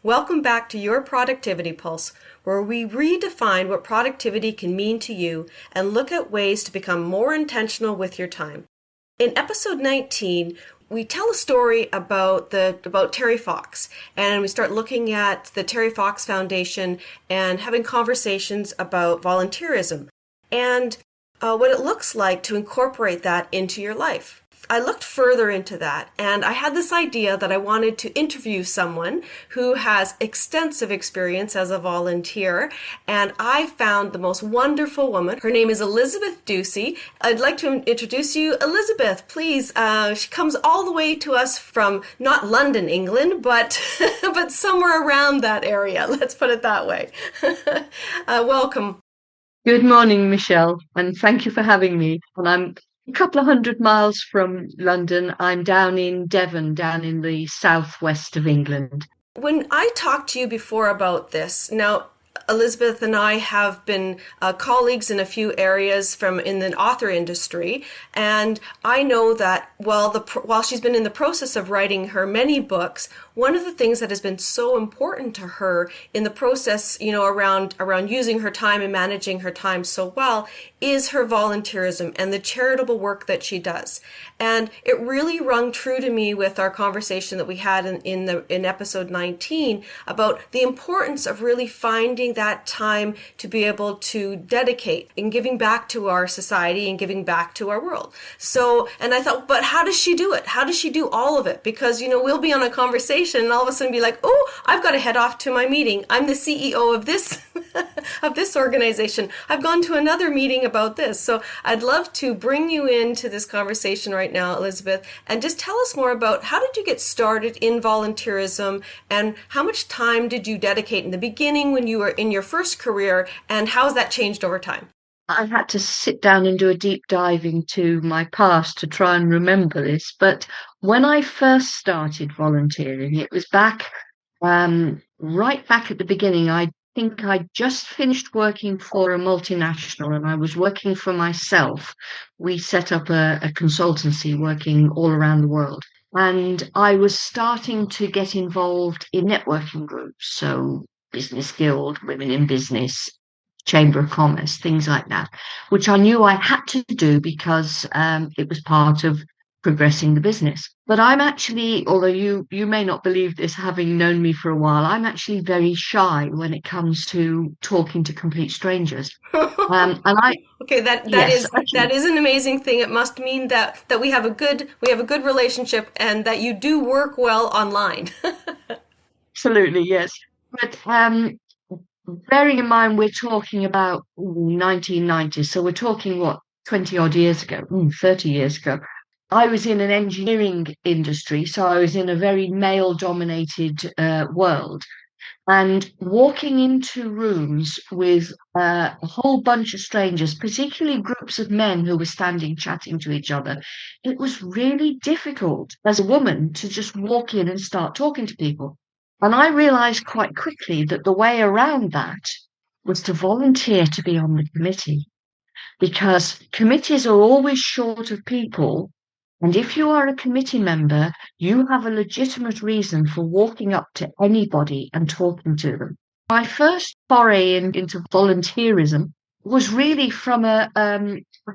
Welcome back to your Productivity Pulse, where we redefine what productivity can mean to you and look at ways to become more intentional with your time. In episode 19, we tell a story about Terry Fox, and we start looking at the Terry Fox Foundation and having conversations about volunteerism and what it looks like to incorporate that into your life. I looked further into that, and I had this idea that I wanted to interview someone who has extensive experience as a volunteer, and I found the most wonderful woman. Her name is Elizabeth Ducie. I'd like to introduce you. Elizabeth, please. She comes all the way to us from not London, England, but but somewhere around that area. Let's put it that way. Welcome. Good morning, Michelle, and thank you for having me. And I'm a couple of 100 miles from London. I'm down in Devon, down in the southwest of England. When I talked to you before about this, now Elizabeth and I have been colleagues in a few areas in the author industry, and I know that while she's been in the process of writing her many books, one of the things that has been so important to her in the process, around using her time and managing her time so well, is her volunteerism and the charitable work that she does. And it really rung true to me with our conversation that we had in episode 19 about the importance of really finding that time to be able to dedicate in giving back to our society and giving back to our world. So, and I thought, but how does she do it? How does she do all of it? Because, we'll be on a conversation and all of a sudden be like, oh, I've got to head off to my meeting. I'm the CEO of this of this organization. I've gone to another meeting about this. So I'd love to bring you into this conversation right now, Elizabeth, and just tell us more about how did you get started in volunteerism and how much time did you dedicate in the beginning when you were in your first career, and how has that changed over time? I had to sit down and do a deep dive into my past to try and remember this. But when I first started volunteering, it was right back at the beginning. I think I just finished working for a multinational and I was working for myself. We set up a consultancy working all around the world. And I was starting to get involved in networking groups. So Business Guild, Women in Business, Chamber of Commerce, things like that, which I knew I had to do because it was part of progressing the business. But I'm actually, although you may not believe this, having known me for a while, I'm actually very shy when it comes to talking to complete strangers. And I Okay, yes, that actually, is an amazing thing. It must mean that we have a good relationship and that you do work well online. absolutely, yes. But bearing in mind we're talking about 1990, so we're talking what, 20 odd years ago, 30 years ago. I was in an engineering industry, so I was in a very male dominated world. And walking into rooms with a whole bunch of strangers, particularly groups of men who were standing chatting to each other, it was really difficult as a woman to just walk in and start talking to people. And I realized quite quickly that the way around that was to volunteer to be on the committee, because committees are always short of people. And if you are a committee member, you have a legitimate reason for walking up to anybody and talking to them. My first foray into volunteerism was really from a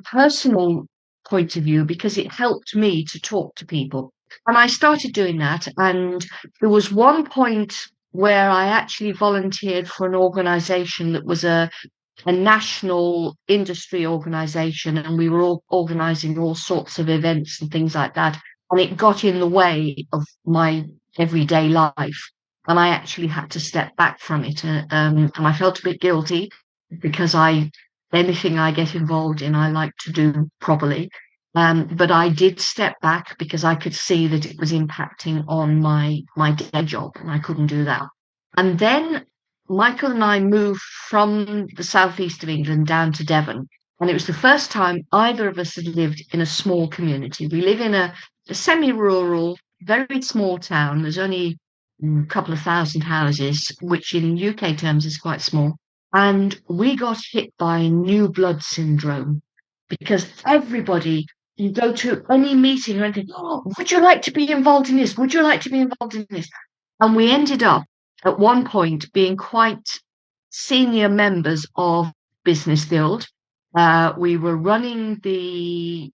personal point of view because it helped me to talk to people. And I started doing that. And there was one point where I actually volunteered for an organization that was a national industry organization, and we were all organizing all sorts of events and things like that. And it got in the way of my everyday life. And I actually had to step back from it. And I felt a bit guilty because anything I get involved in, I like to do properly. But I did step back because I could see that it was impacting on my day job, and I couldn't do that. And then Michael and I moved from the southeast of England down to Devon. And it was the first time either of us had lived in a small community. We live in a semi-rural, very small town. There's only a couple of thousand houses, which in UK terms is quite small. And we got hit by new blood syndrome because everybody, you go to any meeting or anything, oh, would you like to be involved in this? Would you like to be involved in this? And we ended up at one point being quite senior members of Business Guild. We were running the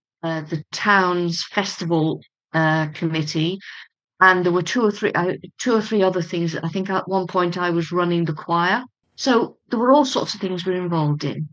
town's festival committee, and there were two or three other things. I think at one point I was running the choir. So there were all sorts of things we were involved in.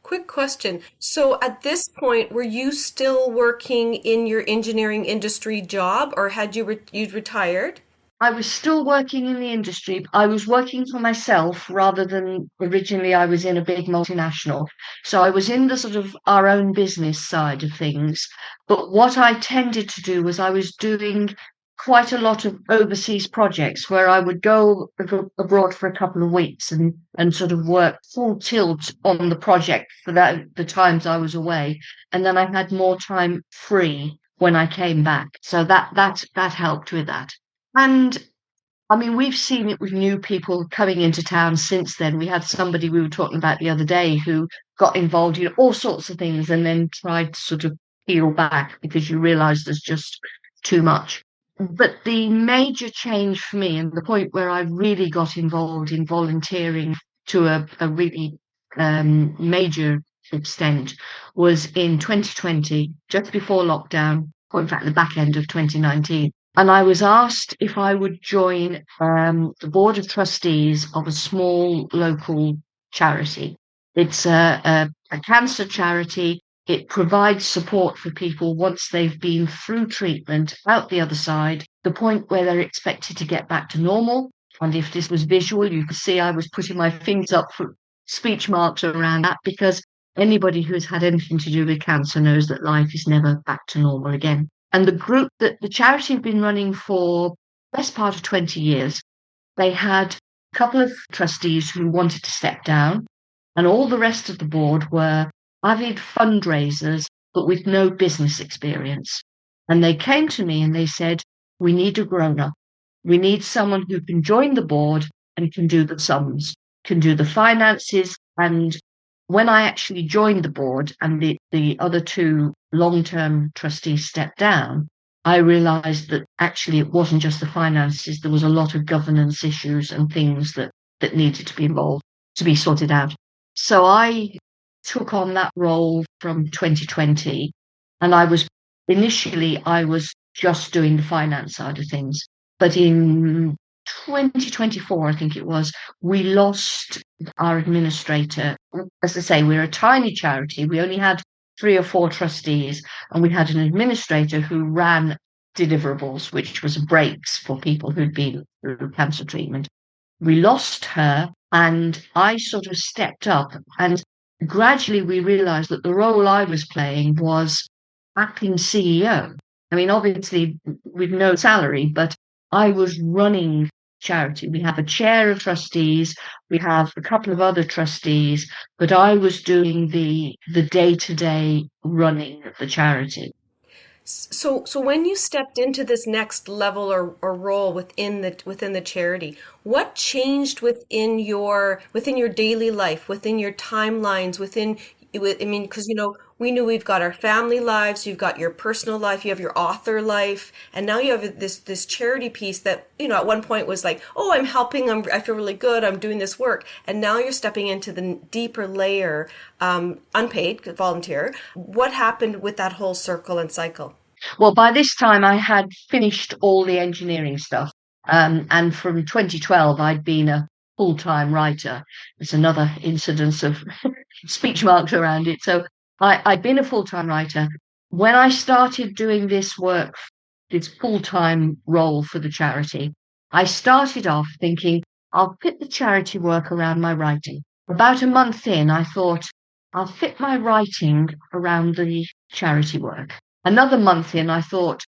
Quick question. So at this point, were you still working in your engineering industry job, or had you'd retired? I was still working in the industry. I was working for myself rather than originally I was in a big multinational. So I was in the sort of our own business side of things. But what I tended to do was I was doing quite a lot of overseas projects where I would go abroad for a couple of weeks and sort of work full tilt on the project for the times I was away. And then I had more time free when I came back. So that helped with that. And I mean, we've seen it with new people coming into town since then. We had somebody we were talking about the other day who got involved in all sorts of things and then tried to sort of peel back because you realise there's just too much. But the major change for me, and the point where I really got involved in volunteering to a really major extent, was in 2020, just before lockdown, or in fact, the back end of 2019. And I was asked if I would join the board of trustees of a small local charity. It's a cancer charity. It provides support for people once they've been through treatment, out the other side, the point where they're expected to get back to normal. And if this was visual, you could see I was putting my fingers up for speech marks around that, because anybody who's had anything to do with cancer knows that life is never back to normal again. And the group that the charity have been running for the best part of 20 years, they had a couple of trustees who wanted to step down, and all the rest of the board were avid fundraisers, but with no business experience. And they came to me and they said, we need a grown up. We need someone who can join the board and can do the sums, can do the finances. And when I actually joined the board and the other two long-term trustees stepped down, I realized that actually it wasn't just the finances. There was a lot of governance issues and things that needed to be involved, to be sorted out. So I took on that role from 2020, and I was just doing the finance side of things. But in 2024, I think it was, we lost our administrator. As I say, we're a tiny charity. We only had 3 or 4 trustees, and we had an administrator who ran deliverables, which was breaks for people who'd been through cancer treatment. We lost her, and I sort of stepped up, and gradually we realized that the role I was playing was acting CEO. I mean, obviously with no salary, but I was running charity. We have a chair of trustees, we have a couple of other trustees, but I was doing the day-to-day running of the charity. So when you stepped into this next level or role within the charity, what changed within your daily life, within your timelines, I mean, because we knew we've got our family lives, you've got your personal life, you have your author life, and now you have this charity piece that at one point was like, oh, I'm helping, I feel really good, I'm doing this work, and now you're stepping into the deeper layer, unpaid volunteer. What happened with that whole circle and cycle? Well, by this time I had finished all the engineering stuff, and from 2012 I'd been a full-time writer. There's another incidence of speech marks around it. So I'd been a full-time writer. When I started doing this work, this full-time role for the charity, I started off thinking, I'll fit the charity work around my writing. About a month in, I thought, I'll fit my writing around the charity work. Another month in, I thought,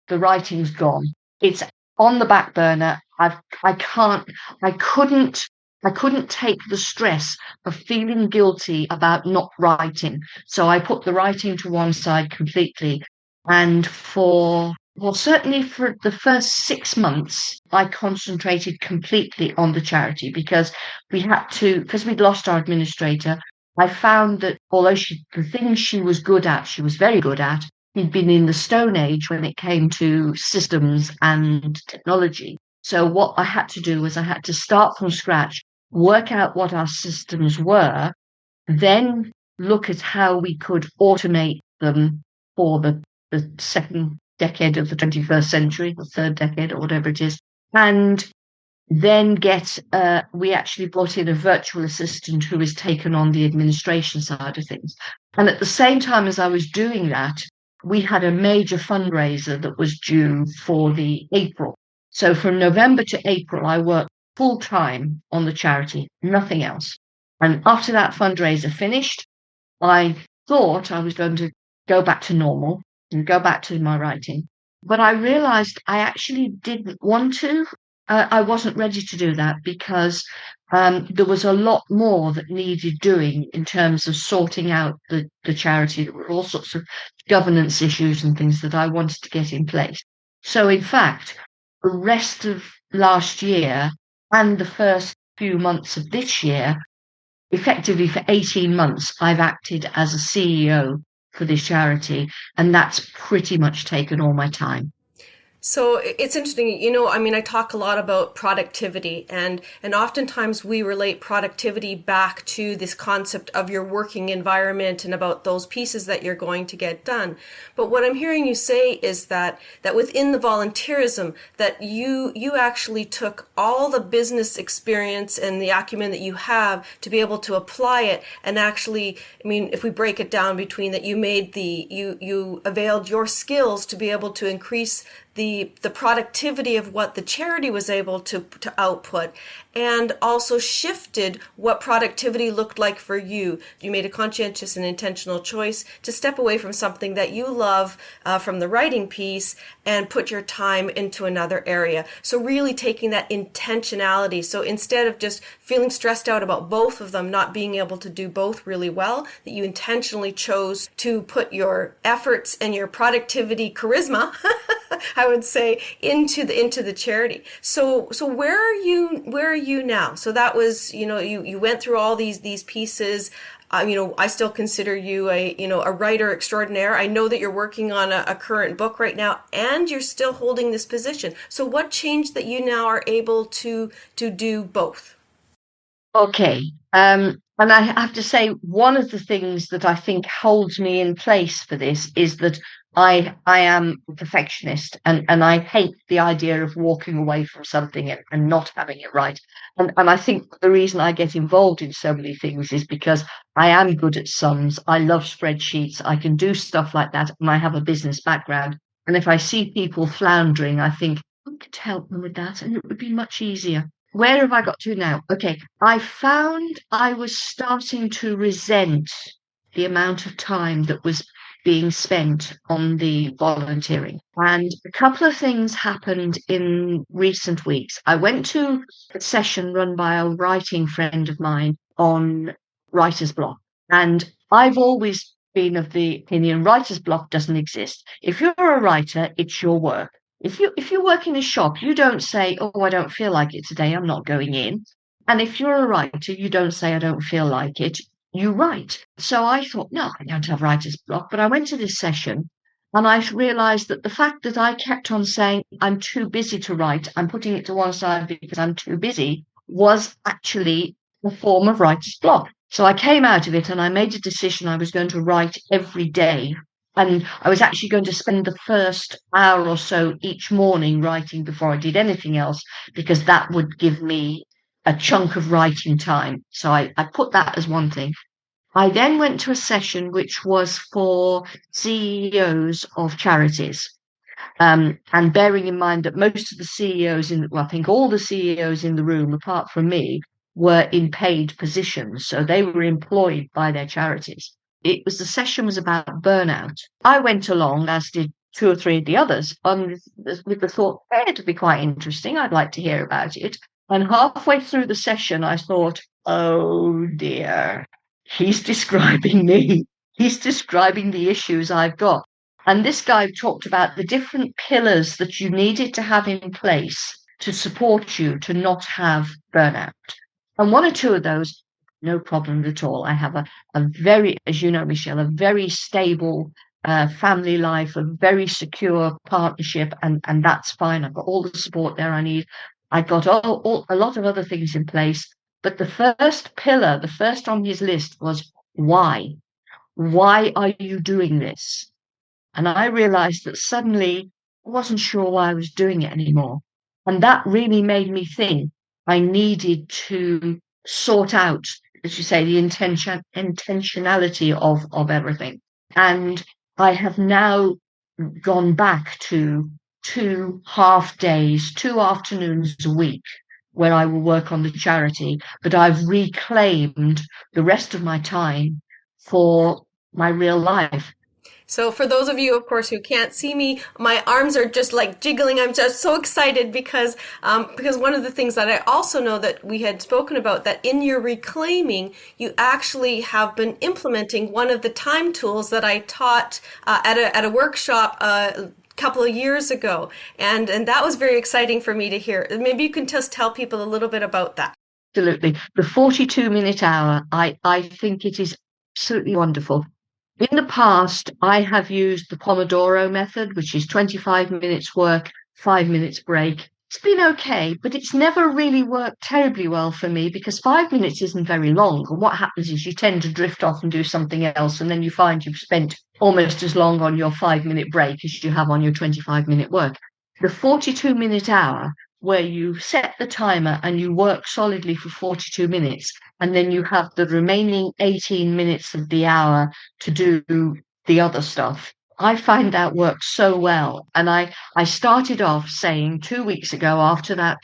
the writing's gone. It's on the back burner. I can't, I couldn't I couldn't take the stress of feeling guilty about not writing. So I put the writing to one side completely. And certainly for the first 6 months, I concentrated completely on the charity because because we'd lost our administrator. I found that although the things she was good at, she was very good at, he'd been in the Stone Age when it came to systems and technology. So what I had to do was I had to start from scratch, work out what our systems were, then look at how we could automate them for the second decade of the 21st century, the third decade, or whatever it is, and then we actually brought in a virtual assistant who has taken on the administration side of things. And at the same time as I was doing that, we had a major fundraiser that was due for the April. So from November to April, I worked full time on the charity, nothing else. And after that fundraiser finished, I thought I was going to go back to normal and go back to my writing. But I realized I actually didn't want to. I wasn't ready to do that because there was a lot more that needed doing in terms of sorting out the charity. There were all sorts of governance issues and things that I wanted to get in place. So, in fact, the rest of last year and the first few months of this year, effectively for 18 months, I've acted as a CEO for this charity, and that's pretty much taken all my time. So it's interesting, I mean, I talk a lot about productivity, and oftentimes we relate productivity back to this concept of your working environment and about those pieces that you're going to get done. But what I'm hearing you say is that within the volunteerism, that you actually took all the business experience and the acumen that you have to be able to apply it, and actually, I mean, if we break it down between that, you availed your skills to be able to increase the productivity of what the charity was able to output, and also shifted what productivity looked like for you. You made a conscientious and intentional choice to step away from something that you love, from the writing piece, and put your time into another area. So really taking that intentionality. So instead of just feeling stressed out about both of them, not being able to do both really well, that you intentionally chose to put your efforts and your productivity charisma I would say into the charity. So where are you now? So that was, you went through all these pieces. I still consider you a writer extraordinaire. I know that you're working on a current book right now, and you're still holding this position. So what changed that you now are able to do both? Okay. And I have to say, one of the things that I think holds me in place for this is that I am a perfectionist, and I hate the idea of walking away from something and not having it right. And I think the reason I get involved in so many things is because I am good at sums. I love spreadsheets. I can do stuff like that, and I have a business background. And if I see people floundering, I think I could help them with that, and it would be much easier. Where have I got to now? Okay, I found I was starting to resent the amount of time that was being spent on the volunteering. And a couple of things happened in recent weeks. I went to a session run by a writing friend of mine on writer's block. And I've always been of the opinion writer's block doesn't exist. If you're a writer, it's your work. If you work in a shop, you don't say, "Oh, I don't feel like it today, I'm not going in." And if you're a writer, you don't say, "I don't feel like it." You write. So I thought, no, I don't have writer's block. But I went to this session and I realized that the fact that I kept on saying, "I'm too busy to write, I'm putting it to one side because I'm too busy," was actually a form of writer's block. So I came out of it and I made a decision I was going to write every day, and I was actually going to spend the first hour or so each morning writing before I did anything else, because that would give me a chunk of writing time. So I put that as one thing. I then went to a session which was for CEOs of charities. And bearing in mind that most of the CEOs I think all the CEOs in the room, apart from me, were in paid positions. So they were employed by their charities. The session was about burnout. I went along, as did two or three of the others, with the thought, it'd be quite interesting. I'd like to hear about it. And halfway through the session, I thought, oh dear, he's describing me. He's describing the issues I've got. And this guy talked about the different pillars that you needed to have in place to support you to not have burnout. And one or two of those, no problem at all. I have a very, as you know, Michelle, a very stable family life, a very secure partnership, and that's fine. I've got all the support there I need. I got a lot of other things in place. But the first pillar, the first on his list was why? Why are you doing this? And I realized that suddenly I wasn't sure why I was doing it anymore. And that really made me think I needed to sort out, as you say, the intentionality of everything. And I have now gone back to 2 half days, 2 afternoons a week where I will work on the charity, but I've reclaimed the rest of my time for my real life. So for those of you, of course, who can't see me, my arms are just like jiggling. I'm just so excited because one of the things that I also know that we had spoken about, that in your reclaiming, you actually have been implementing one of the time tools that I taught at a workshop couple of years ago, and that was very exciting for me to hear. Maybe you can just tell people a little bit about that. Absolutely. The 42-minute hour, I think it is absolutely wonderful. In the past, I have used the Pomodoro method, which is 25 minutes work, 5 minutes break. It's been okay, but it's never really worked terribly well for me because 5 minutes isn't very long. And what happens is you tend to drift off and do something else, and then you find you've spent almost as long on your 5 minute break as you have on your 25-minute work. The 42-minute hour, where you set the timer and you work solidly for 42 minutes, and then you have the remaining 18 minutes of the hour to do the other stuff. I find that works so well. And I started off saying 2 weeks ago, after that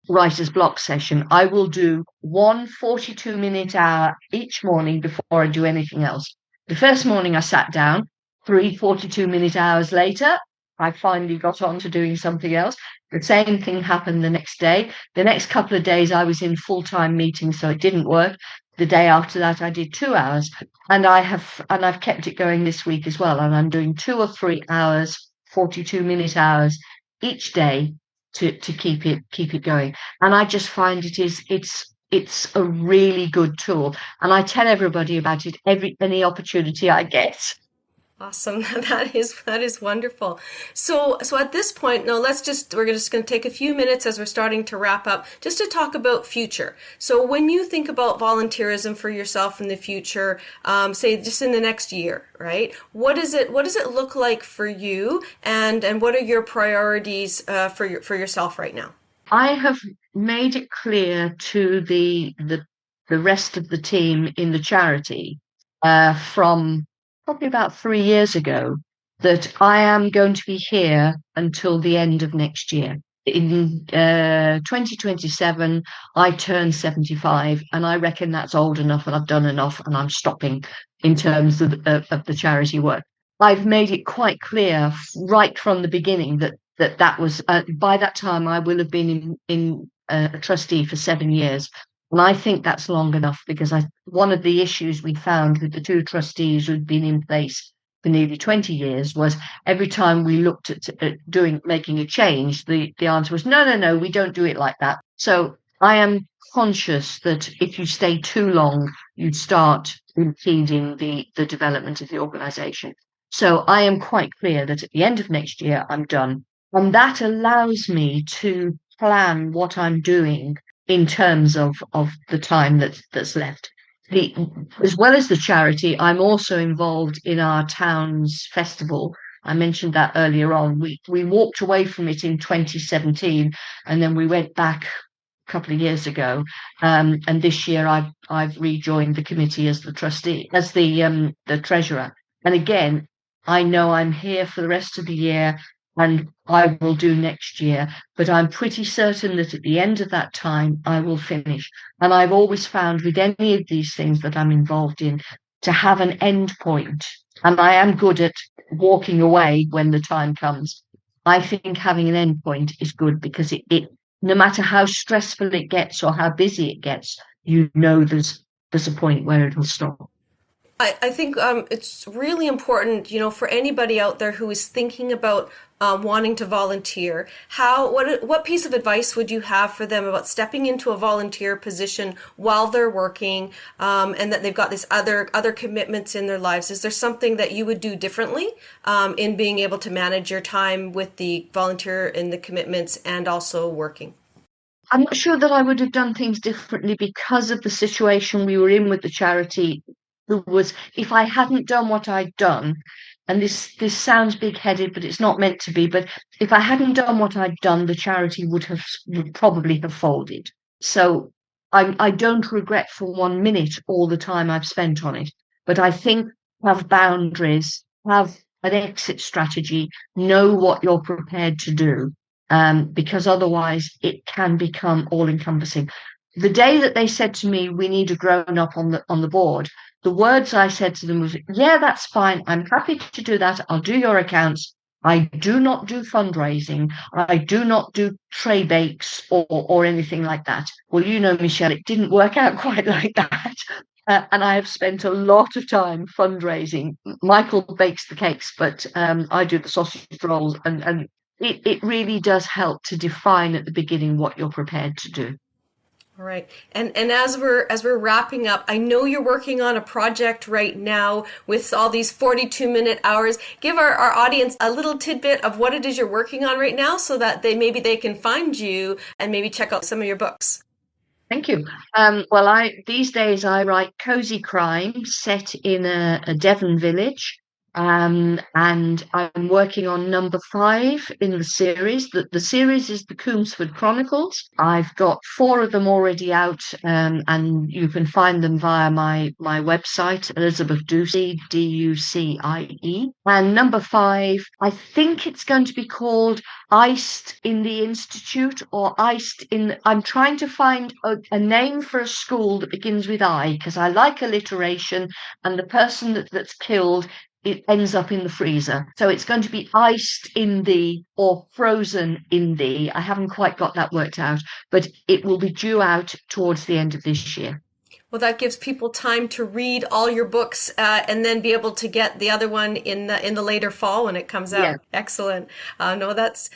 writer's block session, I will do one 42-minute hour each morning before I do anything else. The first morning I sat down, 3 42-minute hours later, I finally got on to doing something else. The same thing happened the next day. The next couple of days I was in full-time meetings, so it didn't work. The day after that I did 2 hours, and I've kept it going this week as well. And I'm doing 2 or 3 hours, 42-minute hours each day to keep it going. And I just find it's a really good tool. And I tell everybody about it any opportunity I get. Awesome. That is wonderful. So at this point, now we're just going to take a few minutes as we're starting to wrap up, just to talk about future. So when you think about volunteerism for yourself in the future, say just in the next year, right? What does it look like for you, and what are your priorities for yourself right now? I have made it clear to the rest of the team in the charity from probably about 3 years ago that I am going to be here until the end of next year. In 2027, I turn 75, and I reckon that's old enough and I've done enough and I'm stopping in terms of the charity work. I've made it quite clear right from the beginning that was by that time I will have been in a trustee for 7 years. And I think that's long enough because one of the issues we found with the two trustees who'd been in place for nearly 20 years was every time we looked at making a change, the answer was, no, no, no, we don't do it like that. So I am conscious that if you stay too long, you'd start impeding the development of the organisation. So I am quite clear that at the end of next year, I'm done. And that allows me to plan what I'm doing in terms of the time that's left. As well as the charity, I'm also involved in our town's festival. I mentioned that earlier on. We walked away from it in 2017, and then we went back a couple of years ago. And this year, I've rejoined the committee as the trustee, as the treasurer. And again, I know I'm here for the rest of the year, and I will do next year. But I'm pretty certain that at the end of that time, I will finish. And I've always found with any of these things that I'm involved in to have an end point. And I am good at walking away when the time comes. I think having an end point is good because it no matter how stressful it gets or how busy it gets, there's a point where it'll stop. I think it's really important, for anybody out there who is thinking about wanting to volunteer. What piece of advice would you have for them about stepping into a volunteer position while they're working, and that they've got these other commitments in their lives? Is there something that you would do differently in being able to manage your time with the volunteer and the commitments and also working? I'm not sure that I would have done things differently because of the situation we were in with the charity. If I hadn't done what I'd done, and this sounds big-headed, but it's not meant to be, but if I hadn't done what I'd done, the charity would probably have folded. So I don't regret for 1 minute all the time I've spent on it, but I think have boundaries, have an exit strategy, know what you're prepared to do. Because otherwise it can become all-encompassing. The day that they said to me, "We need a grown-up on the board," the words I said to them was, "Yeah, that's fine. I'm happy to do that. I'll do your accounts. I do not do fundraising. I do not do tray bakes or anything like that." Well, Michelle, it didn't work out quite like that. And I have spent a lot of time fundraising. Michael bakes the cakes, but I do the sausage rolls, and it really does help to define at the beginning what you're prepared to do. All right. And as we're wrapping up, I know you're working on a project right now with all these 42-minute hours. Give our audience a little tidbit of what it is you're working on right now so that they can find you and maybe check out some of your books. Thank you. Well, these days I write cozy crime set in a Devon village. And I'm working on number 5 in the series. The series is the Coombsford Chronicles. I've got 4 of them already out, and you can find them via my website, Elizabeth Ducie, Ducie. And number 5, I think it's going to be called Iced in the Institute, or Iced in... I'm trying to find a name for a school that begins with I, because I like alliteration, and the person that's killed, it ends up in the freezer. So it's going to be iced in the or frozen in the. I haven't quite got that worked out, but it will be due out towards the end of this year. Well, that gives people time to read all your books and then be able to get the other one in the later fall when it comes out. Yeah. Excellent. No, that's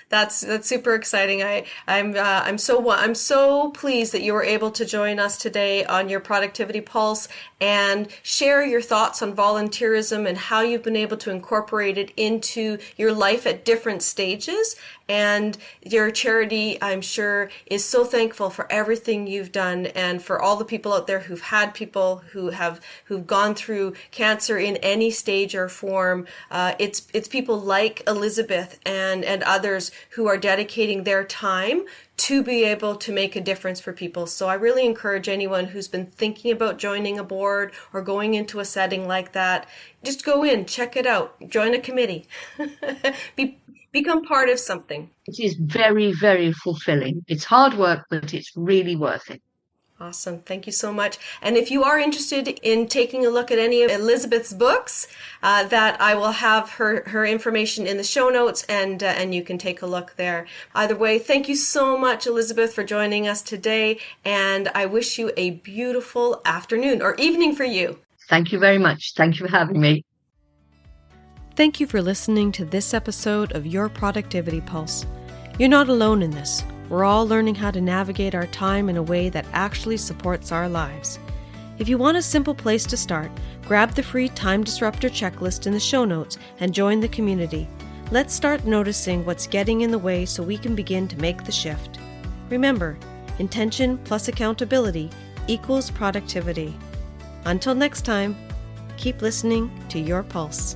super exciting. I'm so pleased that you were able to join us today on your Productivity Pulse and share your thoughts on volunteerism and how you've been able to incorporate it into your life at different stages. And your charity, I'm sure, is so thankful for everything you've done and for all the people out there who've had people who've gone through cancer in any stage or form. It's people like Elizabeth and others who are dedicating their time to be able to make a difference for people. So I really encourage anyone who's been thinking about joining a board or going into a setting like that, just go in, check it out, join a committee, become part of something. It is very, very fulfilling. It's hard work, but it's really worth it. Awesome. Thank you so much. And if you are interested in taking a look at any of Elizabeth's books, that I will have her information in the show notes, and you can take a look there. Either way, thank you so much, Elizabeth, for joining us today, and I wish you a beautiful afternoon or evening for you. Thank you very much. Thank you for having me. Thank you for listening to this episode of Your Productivity Pulse. You're not alone in this. We're all learning how to navigate our time in a way that actually supports our lives. If you want a simple place to start, grab the free Time Disruptor checklist in the show notes and join the community. Let's start noticing what's getting in the way so we can begin to make the shift. Remember, intention plus accountability equals productivity. Until next time, keep listening to your pulse.